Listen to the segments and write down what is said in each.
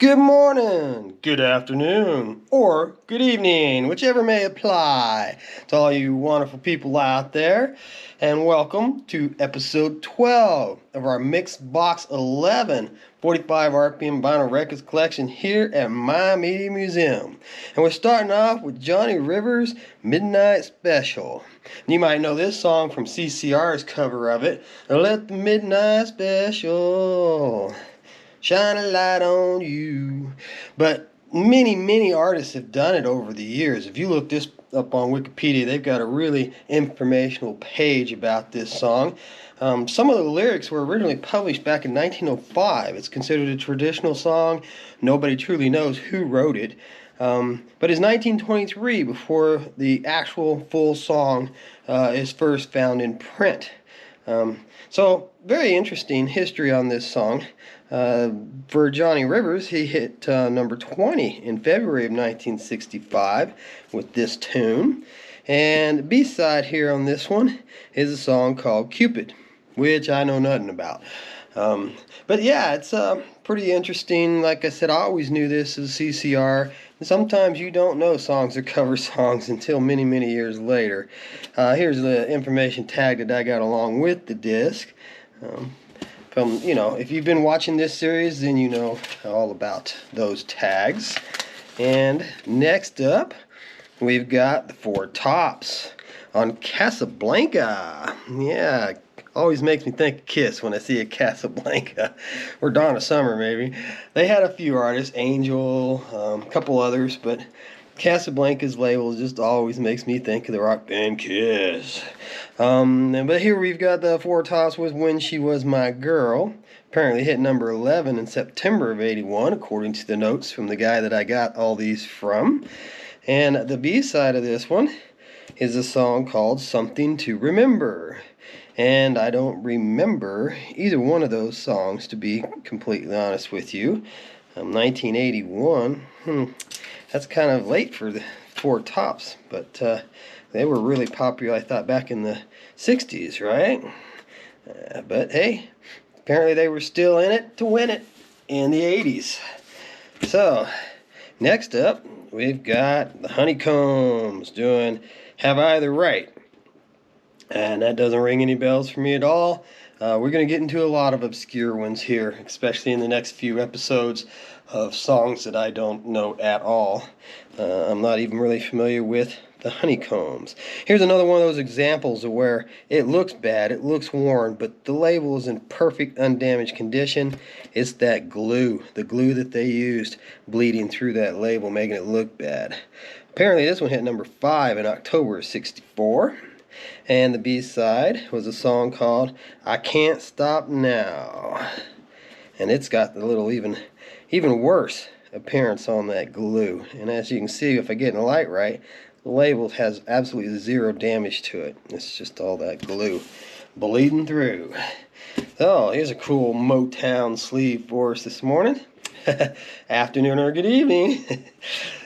Good morning, good afternoon, or good evening, whichever may apply to all you wonderful people out there. And welcome to episode 12 of our Mixed Box 11 45 RPM vinyl records collection here at My Media Museum. And we're starting off with Johnny Rivers' Midnight Special. And you might know this song from CCR's cover of it, Let the Midnight Special shine a light on you. But many artists have done it over the years. If you look this up on Wikipedia, they've got a really informational page about this song. Some of the lyrics were originally published back in 1905. It's considered a traditional song. Nobody truly knows who wrote it. But it's 1923 before the actual full song is first found in print. So very interesting history on this song. For Johnny Rivers, he hit number 20 in February of 1965 with this tune. And the B-side here on this one is a song called Cupid, which I know nothing about. But yeah, it's pretty interesting. Like I said, I always knew this as CCR. And sometimes you don't know songs or cover songs until many years later. Here's the information tag that I got along with the disc. If you've been watching this series, then you know all about those tags. And next up, we've got the Four Tops on Casablanca. Yeah, always makes me think of Kiss when I see a Casablanca, or Donna Summer maybe. They had a few artists, Angel, a couple others, but Casablanca's label just always makes me think of the rock band Kiss. But here we've got the Four Tops with When She Was My Girl. Apparently hit number 11 in September of 81, according to the notes from the guy that I got all these from. And the B-side of this one is a song called Something to Remember. And I don't remember either one of those songs, to be completely honest with you. 1981, that's kind of late for the Four Tops, but they were really popular, I thought, back in the 60s, right? But hey, apparently they were still in it to win it in the 80s. So, next up, we've got the Honeycombs doing Have I the Right? And that doesn't ring any bells for me at all. We're going to get into a lot of obscure ones here, especially in the next few episodes of songs that I don't know at all. I'm not even really familiar with the Honeycombs. Here's another one of those examples of where it looks bad, it looks worn, but the label is in perfect undamaged condition. It's that glue, the glue that they used bleeding through that label, making it look bad. Apparently this one hit number 5 in October of 64. And the B-side was a song called I Can't Stop Now. And it's got the little even worse appearance on that glue. And as you can see, if I get the light right, the label has absolutely zero damage to it. It's just all that glue bleeding through. So here's a cool Motown sleeve for us this morning. Afternoon or good evening.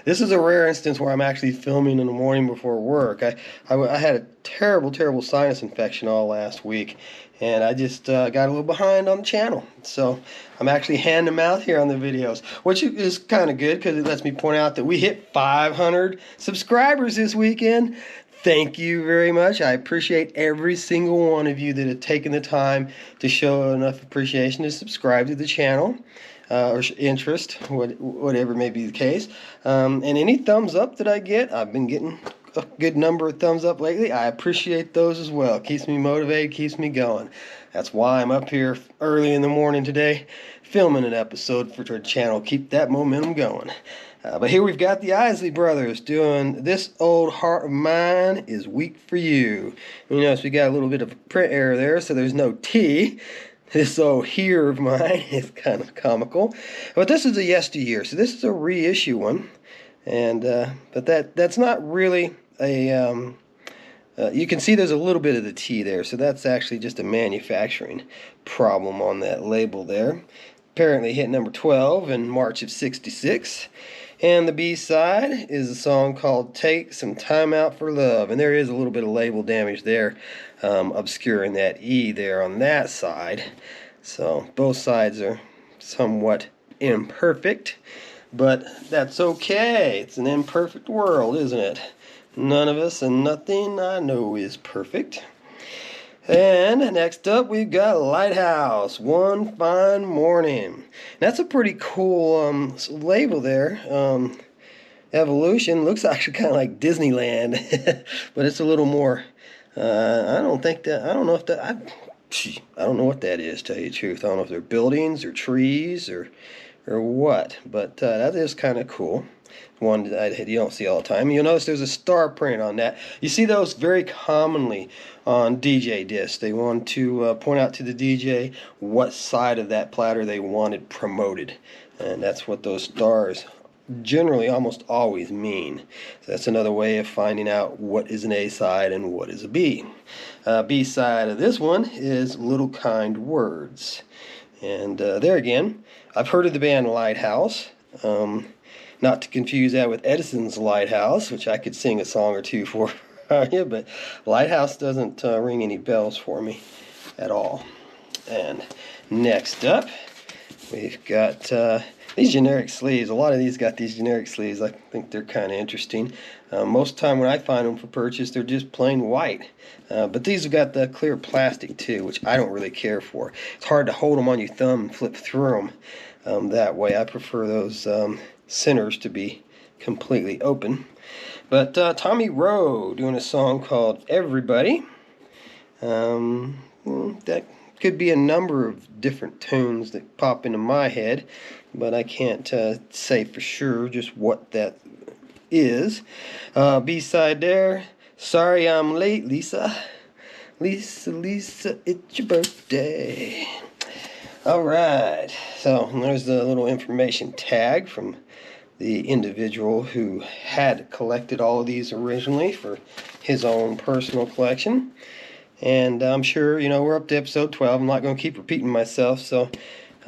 This is a rare instance where I'm actually filming in the morning before work. I had a terrible sinus infection all last week, and I just got a little behind on the channel. So I'm actually handing them out here on the videos, which is kind of good because it lets me point out that we hit 500 subscribers this weekend. Thank you very much. I appreciate every single one of you that have taken the time to show enough appreciation to subscribe to the channel. Or interest, whatever may be the case. And any thumbs up that I get, I've been getting a good number of thumbs up lately. I appreciate those as well. Keeps me motivated, keeps me going. That's why I'm up here early in the morning today filming an episode for the channel. Keep that momentum going. But here we've got the Isley Brothers doing This Old Heart of Mine Is Weak for You. You notice we got a little bit of a print error there, so there's no T. This old here of mine is kind of comical. But this is a yesteryear, so this is a reissue one. And but that's not really a... you can see there's a little bit of the T there, so that's actually just a manufacturing problem on that label there. Apparently hit number 12 in March of 66. And the B-side is a song called Take Some Time Out for Love. And there is a little bit of label damage there, obscuring that E there on that side. So both sides are somewhat imperfect, but that's okay. It's an imperfect world, isn't it? None of us and nothing I know is perfect. And next up, we've got Lighthouse, One Fine Morning. That's a pretty cool label there. Evolution looks actually kind of like Disneyland, but it's a little more. I don't think that. I don't know if that. I don't know what that is. To tell you the truth, I don't know if they're buildings or trees or what. But that is kind of cool. One that you don't see all the time. You'll notice there's a star print on that. You see those very commonly on DJ discs. They want to point out to the DJ what side of that platter they wanted promoted, and that's what those stars generally almost always mean. So that's another way of finding out what is an A side and what is a B. B side of this one is Little Kind Words, and there again, I've heard of the band Lighthouse. Not to confuse that with Edison's Lighthouse, which I could sing a song or two for you, but Lighthouse doesn't ring any bells for me at all. And next up, we've got these generic sleeves. A lot of these got these generic sleeves. I think they're kind of interesting. Most of the time when I find them for purchase, they're just plain white. But these have got the clear plastic too, which I don't really care for. It's hard to hold them on your thumb and flip through them that way. I prefer those centers to be completely open. But Tommy Rowe doing a song called Everybody. That could be a number of different tunes that pop into my head, but I can't say for sure just what that is. B-side there, Sorry I'm Late, Lisa. Lisa, it's your birthday. Alright, so there's the little information tag from the individual who had collected all of these originally for his own personal collection. And I'm sure, we're up to episode 12. I'm not going to keep repeating myself, so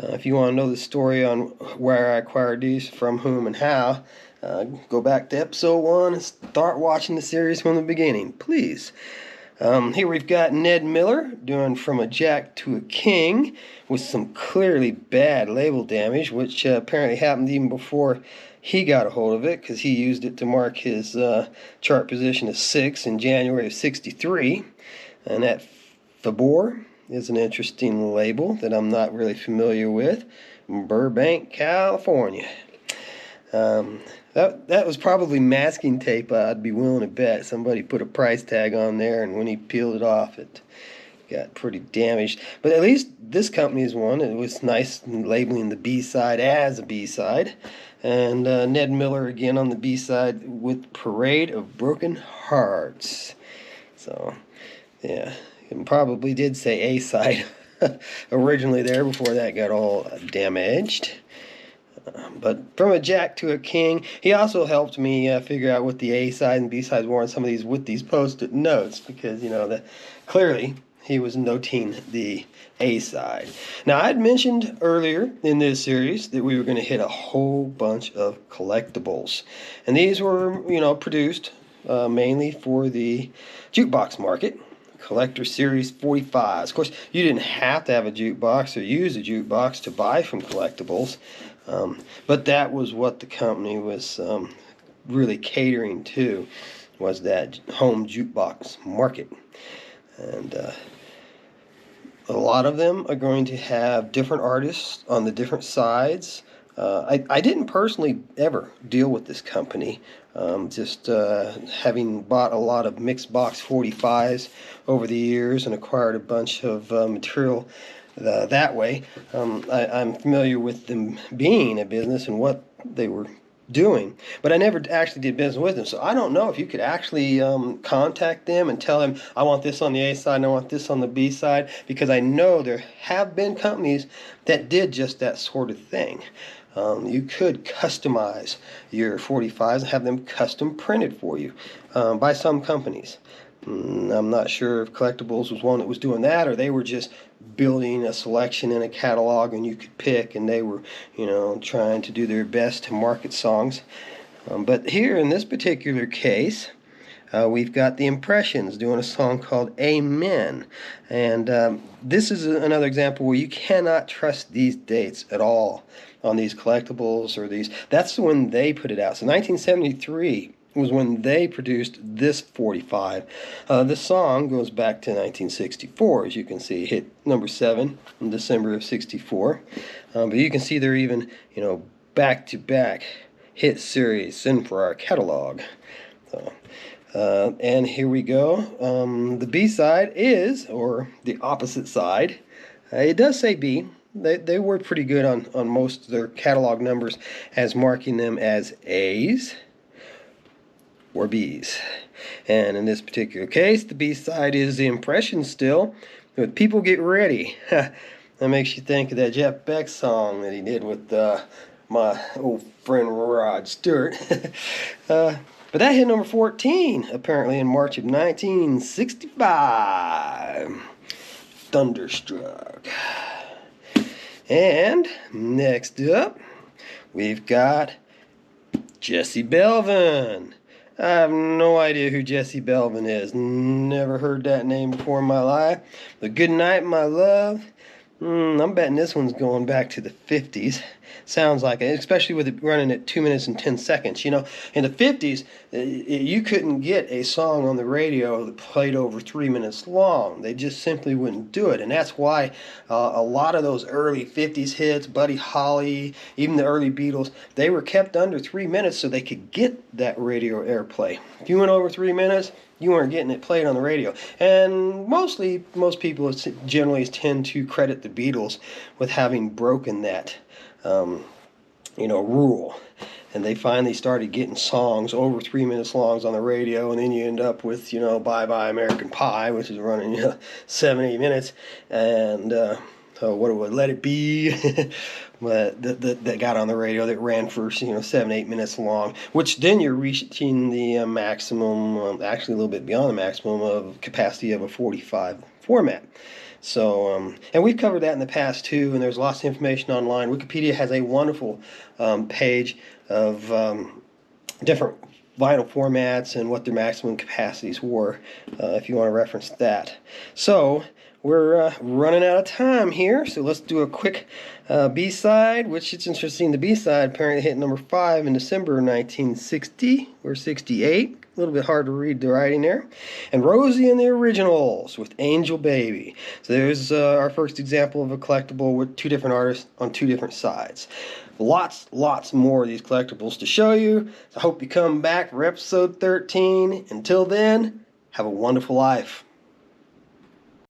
if you want to know the story on where I acquired these, from whom and how, go back to episode 1 and start watching the series from the beginning, please. Here we've got Ned Miller doing From a Jack to a King with some clearly bad label damage, which apparently happened even before he got a hold of it, because he used it to mark his chart position as 6 in January of '63. And that Fabor is an interesting label that I'm not really familiar with. Burbank, California. That was probably masking tape, I'd be willing to bet. Somebody put a price tag on there, and when he peeled it off, it got pretty damaged. But at least this company's one. It was nice labeling the B-side as a B-side. And Ned Miller again on the B-side with Parade of Broken Hearts. So, yeah, it probably did say A-side originally there before that got all damaged. But From a Jack to a King, he also helped me figure out what the A-side and B-sides were on some of these with these post-it notes, because, clearly he was noting the A-side. Now, I'd mentioned earlier in this series that we were going to hit a whole bunch of collectibles. And these were, produced mainly for the jukebox market. Collector Series 45s. Of course, you didn't have to have a jukebox or use a jukebox to buy from Collectibles. But that was what the company was really catering to, was that home jukebox market. And a lot of them are going to have different artists on the different sides. I didn't personally ever deal with this company, just having bought a lot of mixed box 45s over the years and acquired a bunch of material that way. I'm familiar with them being a business and what they were doing, but I never actually did business with them, so I don't know if you could actually contact them and tell them, I want this on the A side and I want this on the B side, because I know there have been companies that did just that sort of thing. You could customize your 45s and have them custom printed for you by some companies. I'm not sure if Collectibles was one that was doing that, or they were just building a selection in a catalog and you could pick, and they were, trying to do their best to market songs. But here in this particular case, We've got the Impressions doing a song called Amen. And this is another example where you cannot trust these dates at all on these collectibles or these. That's when they put it out. So 1973 was when they produced this 45. This song goes back to 1964, as you can see. Hit number 7 in December of 64. But you can see they're even, back-to-back hit series in for our catalog. So, and here we go. The B-side is, or the opposite side, it does say B. They were pretty good on most of their catalog numbers as marking them as A's or B's. And in this particular case, the B-side is the Impression still. But People Get Ready. That makes you think of that Jeff Beck song that he did with my old friend Rod Stewart. But that hit number 14, apparently, in March of 1965. Thunderstruck. And next up, we've got Jessie Bevin. I have no idea who Jessie Bevin is. Never heard that name before in my life. But Good Night, My Love. I'm betting this one's going back to the 50s. Sounds like it, especially with it running at 2 minutes and 10 seconds. In the 50s, you couldn't get a song on the radio that played over 3 minutes long. They just simply wouldn't do it. And that's why a lot of those early 50s hits, Buddy Holly, even the early Beatles, they were kept under 3 minutes so they could get that radio airplay. If you went over 3 minutes, you weren't getting it played on the radio. And most people generally tend to credit the Beatles with having broken that rule. And they finally started getting songs over 3 minutes long on the radio, and then you end up with, Bye Bye American Pie, which is running 7-8 minutes, and what it was, Let It Be, that got on the radio, that ran for 7-8 minutes long, which then you're reaching the maximum, actually a little bit beyond the maximum of capacity of a 45 format. So, and we've covered that in the past too, and there's lots of information online. Wikipedia has a wonderful page of different vinyl formats and what their maximum capacities were, if you want to reference that. So, we're running out of time here, so let's do a quick B-side, which it's interesting. The B-side apparently hit number 5 in December 1960 or 68. A little bit hard to read the writing there. And Rosie and the Originals with Angel Baby. So there's our first example of a collectible with 2 different artists on 2 different sides. Lots more of these collectibles to show you. So I hope you come back for episode 13. Until then, have a wonderful life.